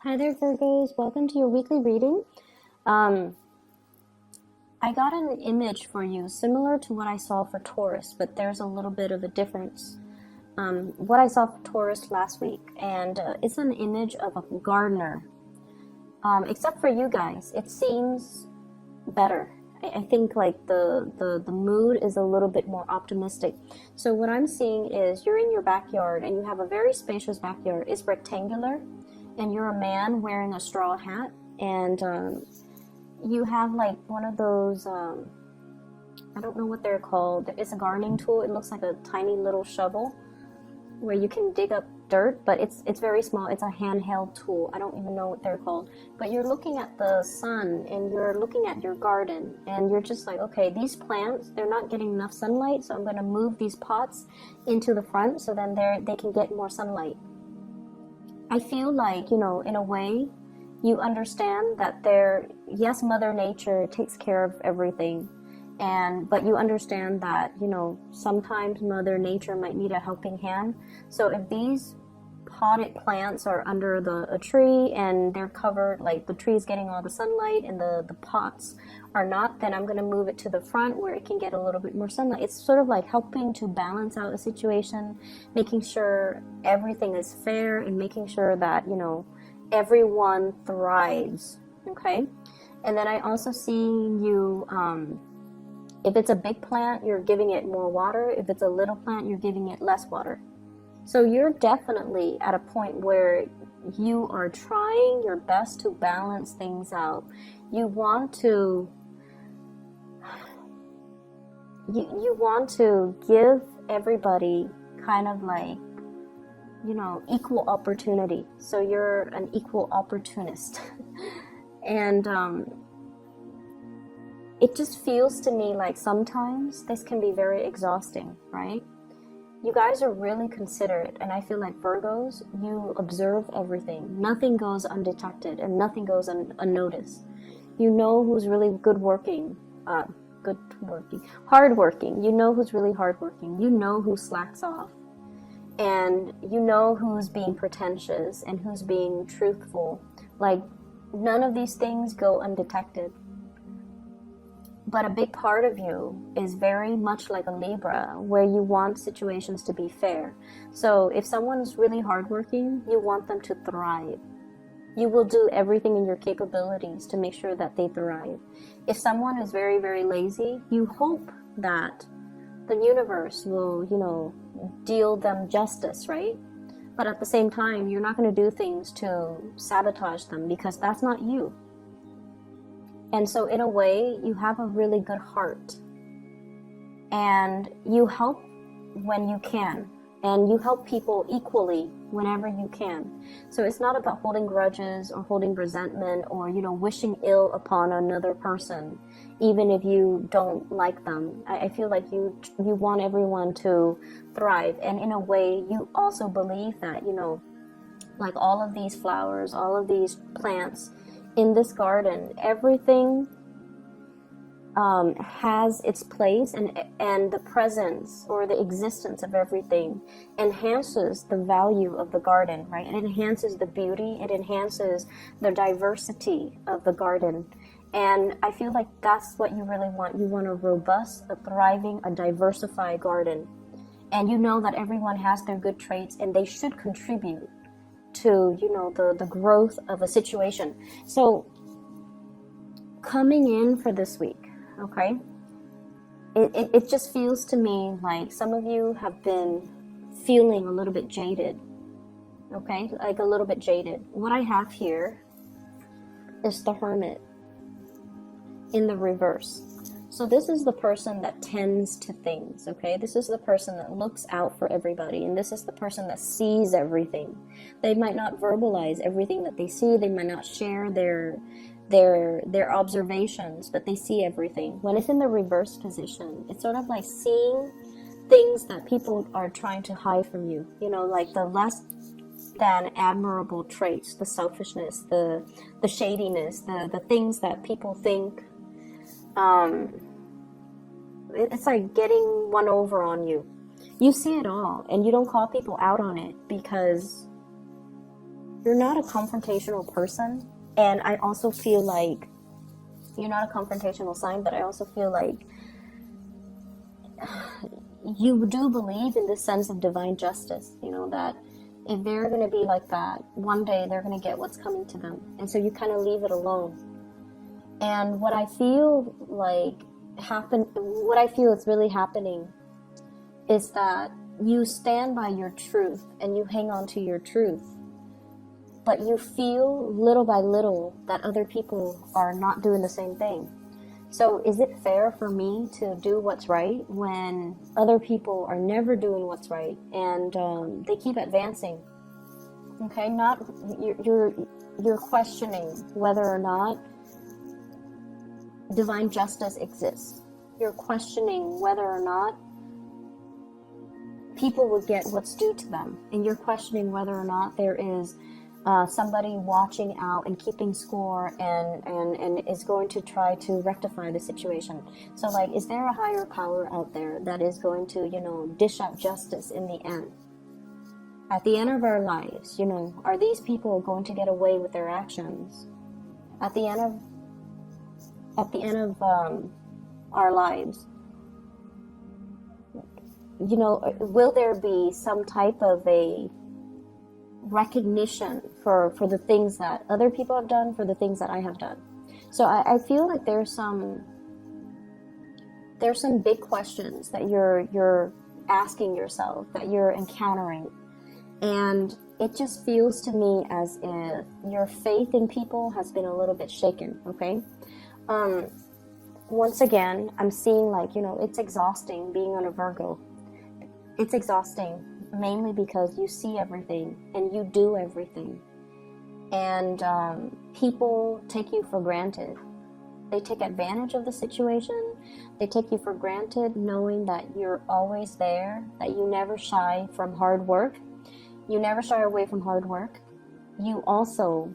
Hi there, Virgos. Welcome to your weekly reading. Um, I got an image for you similar to what I saw for Taurus, but there's a little bit of a difference. What I saw for Taurus last week, and it's an image of a gardener. Except for you guys, it seems better. I think like the mood is a little bit more optimistic. So what I'm seeing is you're in your backyard and you have a very spacious backyard. It's rectangular and you're a man wearing a straw hat and you have like one of those I don't know what they're called. It's a gardening tool. It looks like a tiny little shovel where you can dig up dirt, but it's very small. It's a handheld tool. I don't even know what they're called. But you're looking at the sun and you're looking at your garden and you're just like, okay, these plants, they're not getting enough sunlight, so I'm going to move these pots into the front so then they can get more sunlight. I feel like, in a way, you understand that yes, Mother Nature takes care of everything, but you understand that, sometimes Mother Nature might need a helping hand. So if these potted plants are under a tree and they're covered, like the tree is getting all the sunlight and the pots are not, then I'm going to move it to the front where it can get a little bit more sunlight. It's sort of like helping to balance out a situation, making sure everything is fair and making sure that, everyone thrives. Okay. And then I also see you, if it's a big plant, you're giving it more water. If it's a little plant, you're giving it less water. So you're definitely at a point where you are trying your best to balance things out. You want to give everybody kind of like, equal opportunity. So you're an equal opportunist. And it just feels to me like sometimes this can be very exhausting, right? You guys are really considerate, and I feel like Virgos, you observe everything. Nothing goes undetected and nothing goes unnoticed. You know who's really hardworking. You know who's really hardworking. You know who slacks off. And you know who's being pretentious and who's being truthful. Like, none of these things go undetected. But a big part of you is very much like a Libra, where you want situations to be fair. So if someone's really hardworking, you want them to thrive. You will do everything in your capabilities to make sure that they thrive. If someone is very, very lazy, you hope that the universe will, deal them justice, right? But at the same time, you're not going to do things to sabotage them because that's not you. And so in a way, you have a really good heart. And you help when you can. And you help people equally whenever you can. So it's not about holding grudges or holding resentment or, wishing ill upon another person, even if you don't like them. I feel like you want everyone to thrive. And in a way, you also believe that, like all of these flowers, all of these plants, in this garden, everything has its place, and the presence or the existence of everything enhances the value of the garden, right? It enhances the beauty, it enhances the diversity of the garden. And I feel like that's what you really want. You want a robust, a thriving, a diversified garden. And you know that everyone has their good traits and they should contribute to, the growth of a situation. So coming in for this week, okay, it just feels to me like some of you have been feeling a little bit jaded, okay, like a little bit jaded. What I have here is the Hermit in the reverse. So this is the person that tends to things, okay? This is the person that looks out for everybody, and this is the person that sees everything. They might not verbalize everything that they see. They might not share their observations, but they see everything. When it's in the reverse position, it's sort of like seeing things that people are trying to hide from you. Like the less than admirable traits, the selfishness, the shadiness, the things that people think it's like getting one over on you. You see it all and you don't call people out on it because you're not a confrontational person. And I also feel like you're not a confrontational sign, but I also feel like you do believe in this sense of divine justice, you know, that if they're going to be like that, one day they're going to get what's coming to them. And so you kind of leave it alone. And what I feel is really happening is that you stand by your truth and you hang on to your truth. But you feel little by little that other people are not doing the same thing. So is it fair for me to do what's right when other people are never doing what's right and they keep advancing? Okay, you're questioning whether or not divine justice exists. You're questioning whether or not people will get what's due to them, and you're questioning whether or not there is somebody watching out and keeping score and is going to try to rectify the situation. So like, is there a higher power out there that is going to, you know, dish out justice in the end? At the end of our lives, you know, are these people going to get away with their actions? At the end of our lives, you know, will there be some type of a recognition for the things that other people have done, for the things that I have done? So I feel like there's some big questions that you're asking yourself, that you're encountering, and it just feels to me as if your faith in people has been a little bit shaken. Okay, once again, I'm seeing, like, you know, it's exhausting being on a Virgo. It's exhausting mainly because you see everything and you do everything, and people take you for granted. They take advantage of the situation. They take you for granted, knowing that you're always there, that you never shy from hard work. You never shy away from hard work. You also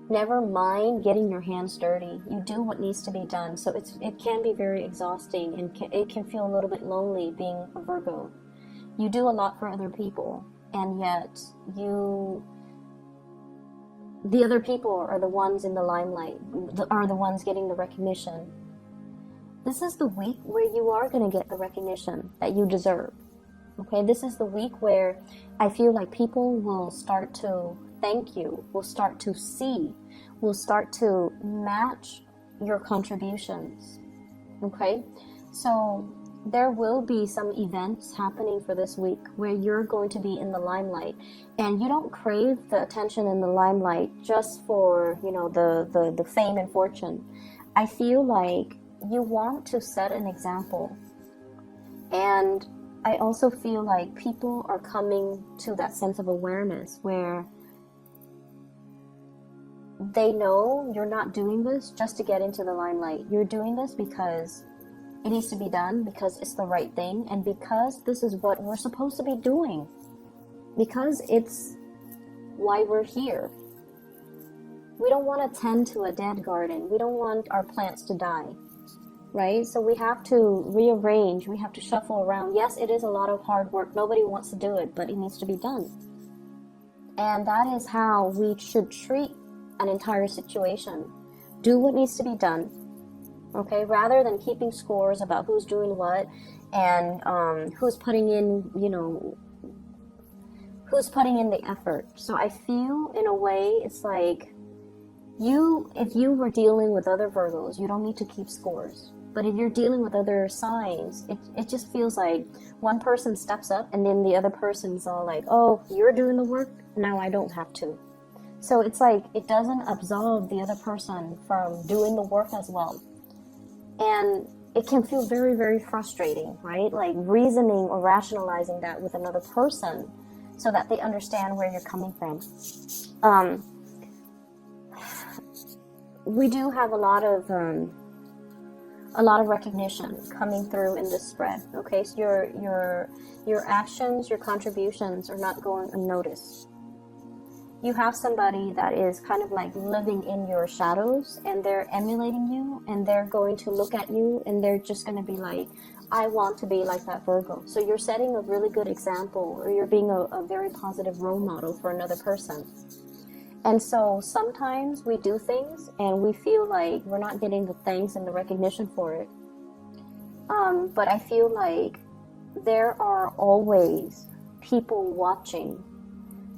never mind getting your hands dirty. You do what needs to be done. So it can be very exhausting, and it can feel a little bit lonely being a Virgo. You do a lot for other people, and yet the other people are the ones in the limelight, are the ones getting the recognition. This is the week where you are going to get the recognition that you deserve. Okay, this is the week where I feel like people will start to thank you, will start to see, will start to match your contributions. Okay, so there will be some events happening for this week where you're going to be in the limelight, and you don't crave the attention in the limelight just for, you know, the fame and fortune. I feel like you want to set an example, and I also feel like people are coming to that sense of awareness where they know you're not doing this just to get into the limelight. You're doing this because it needs to be done, because it's the right thing, and because this is what we're supposed to be doing, because it's why we're here. We don't want to tend to a dead garden. We don't want our plants to die, right? So we have to rearrange, we have to shuffle around. Yes, it is a lot of hard work. Nobody wants to do it, but it needs to be done. And that is how we should treat an entire situation. Do what needs to be done. Okay, rather than keeping scores about who's doing what and who's putting in, you know, who's putting in the effort. So I feel, in a way, it's like if you were dealing with other Virgos, you don't need to keep scores. But if you're dealing with other signs, it just feels like one person steps up and then the other person's all like, oh, you're doing the work, now I don't have to. So it's like it doesn't absolve the other person from doing the work as well. And it can feel very, very frustrating, right? Like reasoning or rationalizing that with another person so that they understand where you're coming from. We do have a lot of recognition coming through in this spread. Okay, so your actions, your contributions are not going unnoticed. You have somebody that is kind of like living in your shadows, and they're emulating you, and they're going to look at you, and they're just going to be like, I want to be like that Virgo. So you're setting a really good example, or you're being a very positive role model for another person. And so sometimes we do things and we feel like we're not getting the thanks and the recognition for it. But I feel like there are always people watching.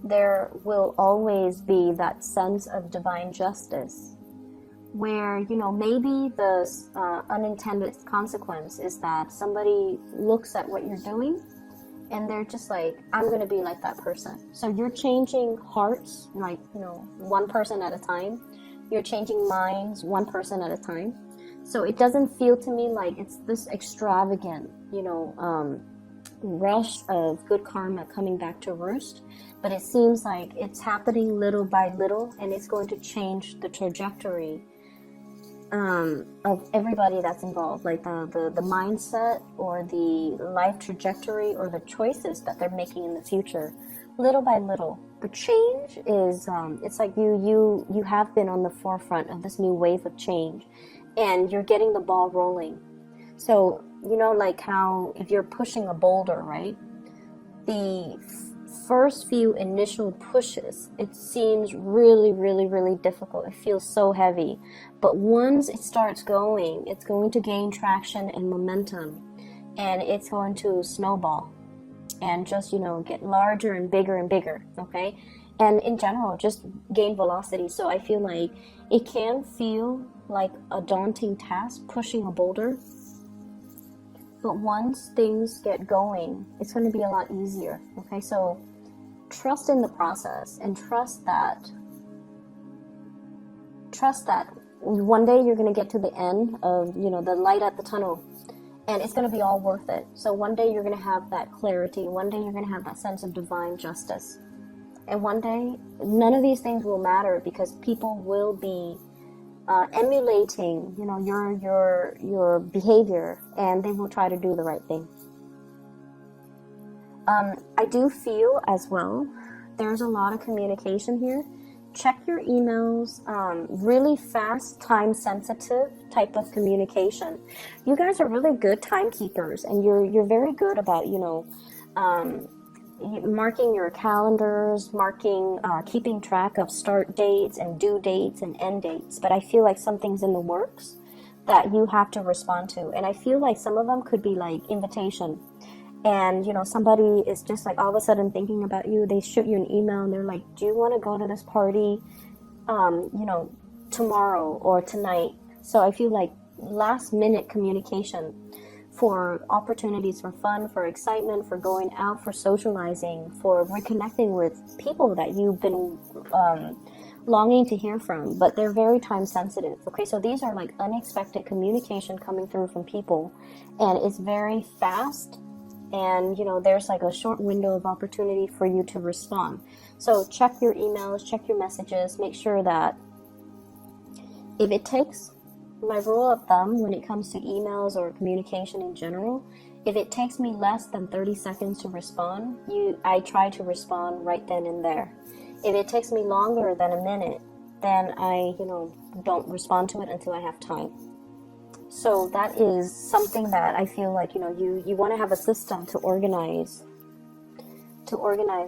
There will always be that sense of divine justice where, you know, maybe the unintended consequence is that somebody looks at what you're doing and they're just like, I'm going to be like that person. So you're changing hearts, like, you know, one person at a time. You're changing minds, one person at a time. So it doesn't feel to me like it's this extravagant, you know, rush of good karma coming back to roost. But it seems like it's happening little by little, and it's going to change the trajectory of everybody that's involved, like the mindset or the life trajectory or the choices that they're making in the future, little by little. The change is it's like you have been on the forefront of this new wave of change, and you're getting the ball rolling. So, you know, like how if you're pushing a boulder, right, the first few initial pushes, it seems really, really, really difficult. It feels so heavy. But once it starts going, it's going to gain traction and momentum, and it's going to snowball and just, you know, get larger and bigger, okay? And in general, just gain velocity. So I feel like it can feel like a daunting task pushing a boulder, but once things get going, it's going to be a lot easier, okay? So trust in the process, and trust that one day you're going to get to the end of, you know, the light at the tunnel, and it's going to be all worth it. So one day you're going to have that clarity. One day you're going to have that sense of divine justice. And one day, none of these things will matter, because people will be emulating, you know, your behavior, and they will try to do the right thing. I do feel as well, there's a lot of communication here. Check your emails, really fast, time-sensitive type of communication. You guys are really good timekeepers, and you're very good about, you know, marking your calendars, keeping track of start dates and due dates and end dates. But I feel like something's in the works that you have to respond to, and I feel like some of them could be like invitation. And, you know, somebody is just like all of a sudden thinking about you. They shoot you an email and they're like, do you want to go to this party, you know, tomorrow or tonight? So I feel like last minute communication for opportunities for fun, for excitement, for going out, for socializing, for reconnecting with people that you've been longing to hear from, but they're very time sensitive. Okay, so these are like unexpected communication coming through from people, and it's very fast. And, you know, there's like a short window of opportunity for you to respond. So check your emails, check your messages, make sure that if it takes, my rule of thumb when it comes to emails or communication in general, if it takes me less than 30 seconds to respond, I try to respond right then and there. If it takes me longer than a minute, then I, you know, don't respond to it until I have time. So that is something that I feel like, you know, you want to have a system to organize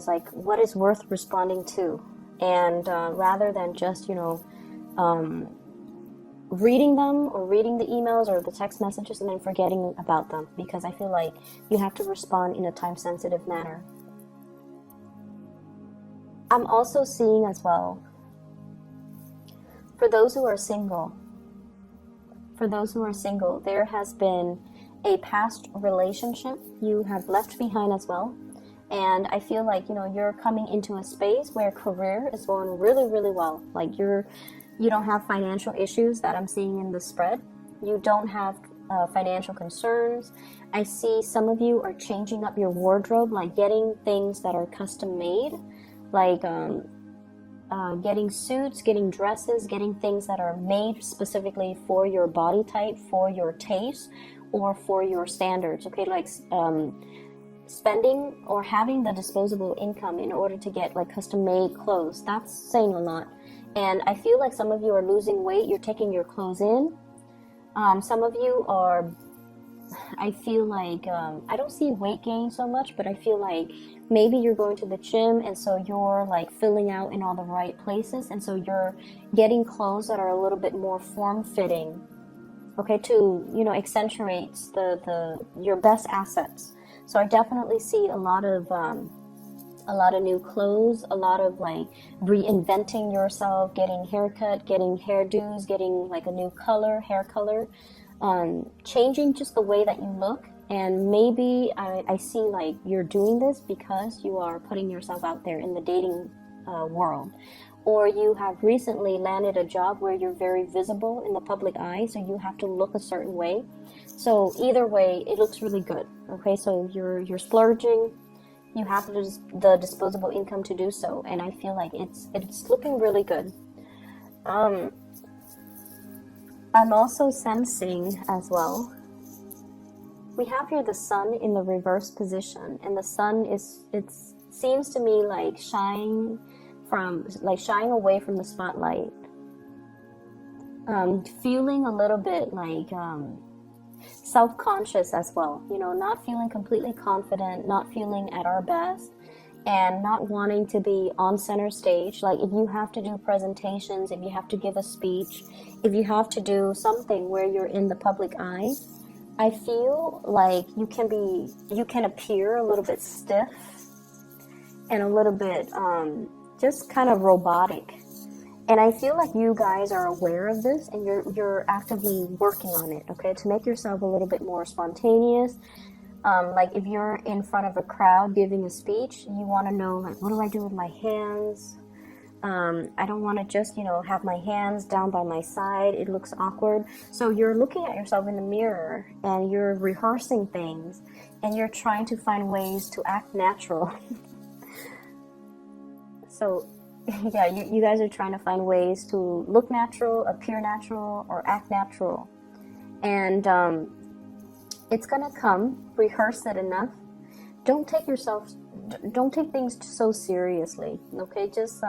like what is worth responding to, and rather than just, you know, reading them or reading the emails or the text messages and then forgetting about them, because I feel like you have to respond in a time-sensitive manner. I'm also seeing as well, for those who are single, there has been a past relationship you have left behind as well. And I feel like, you know, you're coming into a space where career is going really, really well. Like you don't have financial issues that I'm seeing in the spread. You don't have financial concerns. I see some of you are changing up your wardrobe, like getting things that are custom made, like getting suits, getting dresses, getting things that are made specifically for your body type, for your taste, or for your standards. Okay, like spending or having the disposable income in order to get like custom made clothes. That's saying a lot. And I feel like some of you are losing weight. You're taking your clothes in. Some of you are I feel like, I don't see weight gain so much, but I feel like maybe you're going to the gym and so you're like filling out in all the right places, and so you're getting clothes that are a little bit more form-fitting, okay, to, you know, accentuates your best assets. So I definitely see a lot of new clothes, a lot of like reinventing yourself, getting haircut, getting hairdos, getting like a new color, hair color, changing just the way that you look. And maybe I see like you're doing this because you are putting yourself out there in the dating world, or you have recently landed a job where you're very visible in the public eye, so you have to look a certain way. So either way, it looks really good. Okay, so you're splurging, you have the disposable income to do so, and I feel like it's looking really good. Um, I'm also sensing as well. We have here the sun in the reverse position, and the sun it seems to me like shying away from the spotlight. Feeling a little bit like self-conscious as well, you know, not feeling completely confident, not feeling at our best, and not wanting to be on center stage. Like if you have to do presentations, if you have to give a speech, if you have to do something where you're in the public eye, I feel like you can appear a little bit stiff and a little bit just kind of robotic. And I feel like you guys are aware of this, and you're actively working on it, okay, to make yourself a little bit more spontaneous. Like if you're in front of a crowd giving a speech, you want to know, like, what do I do with my hands? I don't want to just, you know, have my hands down by my side. It looks awkward. So you're looking at yourself in the mirror and you're rehearsing things, and you're trying to find ways to act natural. So yeah, you guys are trying to find ways to look natural, appear natural, or act natural. And it's gonna come. Rehearse it enough. Don't take things so seriously, okay? Just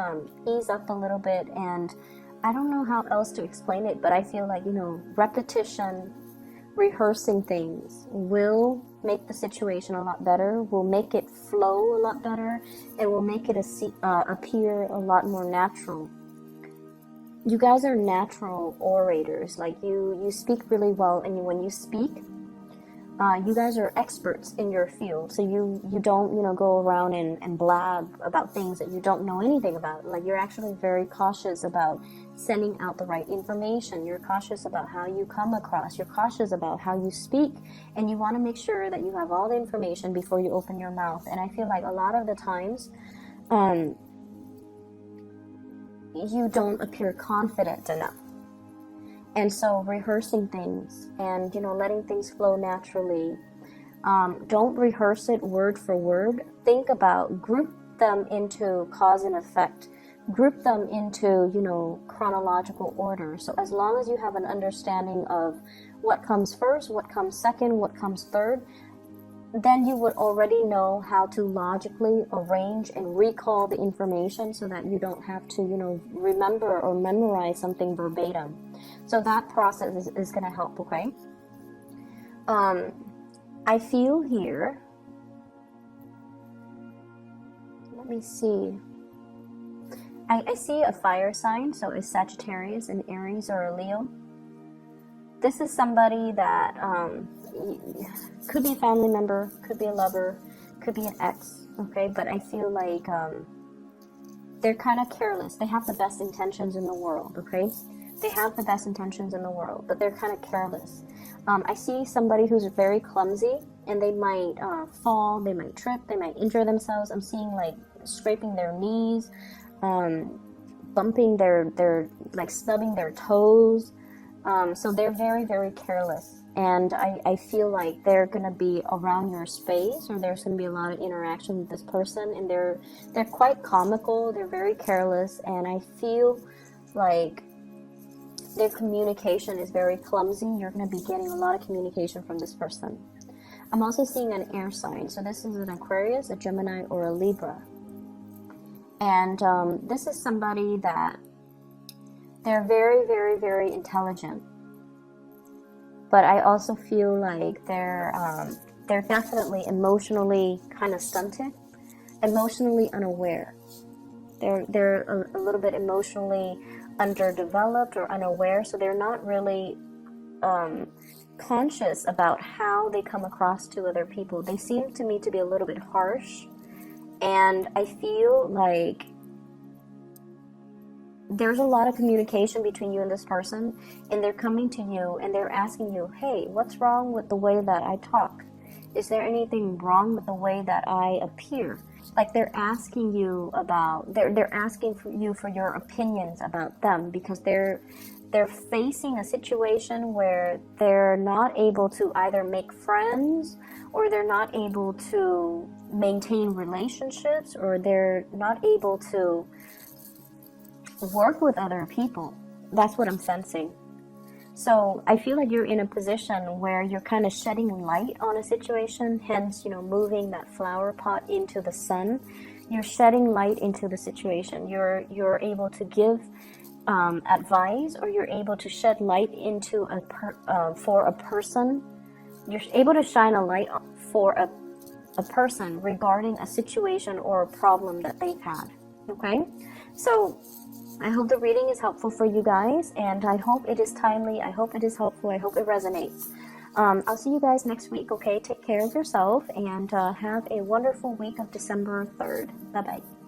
ease up a little bit. And I don't know how else to explain it, but I feel like, you know, repetition, rehearsing things will make the situation a lot better, will make it flow a lot better, and will make it appear a lot more natural. You guys are natural orators. Like you speak really well, and when you speak, you guys are experts in your field. So you don't, you know, go around and blab about things that you don't know anything about. Like you're actually very cautious about sending out the right information. You're cautious about how you come across. You're cautious about how you speak, and you want to make sure that you have all the information before you open your mouth. And I feel like a lot of the times, you don't appear confident enough. And so rehearsing things and, you know, letting things flow naturally. Don't rehearse it word for word. Think about, group them into cause and effect. Group them into, you know, chronological order. So as long as you have an understanding of what comes first, what comes second, what comes third, then you would already know how to logically arrange and recall the information so that you don't have to, you know, remember or memorize something verbatim. So that process is going to help, okay? I feel here, let me see. I see a fire sign, so a Sagittarius, an Aries, or a Leo. This is somebody that could be a family member, could be a lover, could be an ex, okay? But I feel like they're kind of careless. They have the best intentions in the world, okay? They have the best intentions in the world, but they're kind of careless. I see somebody who's very clumsy, and they might fall, they might trip, they might injure themselves. I'm seeing like scraping their knees, bumping their like snubbing their toes. So they're very, very careless. And I feel like they're going to be around your space, or there's going to be a lot of interaction with this person, and they're quite comical, they're very careless, and I feel like their communication is very clumsy. You're going to be getting a lot of communication from this person. I'm also seeing an air sign. So this is an Aquarius, a Gemini, or a Libra. And this is somebody that they're very, very, very intelligent. but I also feel like they're definitely emotionally kind of stunted, emotionally unaware. They're a little bit emotionally underdeveloped or unaware, so they're not really conscious about how they come across to other people. They seem to me to be a little bit harsh, and I feel like there's a lot of communication between you and this person, and they're coming to you and they're asking you, hey, what's wrong with the way that I talk? Is there anything wrong with the way that I appear? Like they're asking you about, they're asking for you for your opinions about them, because they're facing a situation where they're not able to either make friends, or they're not able to maintain relationships, or they're not able to work with other people. That's what I'm sensing. So I feel like you're in a position where you're kind of shedding light on a situation, hence, moving that flower pot into the sun. You're shedding light into the situation. You're able to give advice, or you're able to shed light into for a person. You're able to shine a light for a person regarding a situation or a problem that they've had. Okay? So I hope the reading is helpful for you guys, and I hope it is timely. I hope it is helpful. I hope it resonates. I'll see you guys next week, okay? Take care of yourself, and have a wonderful week of December 3rd. Bye-bye.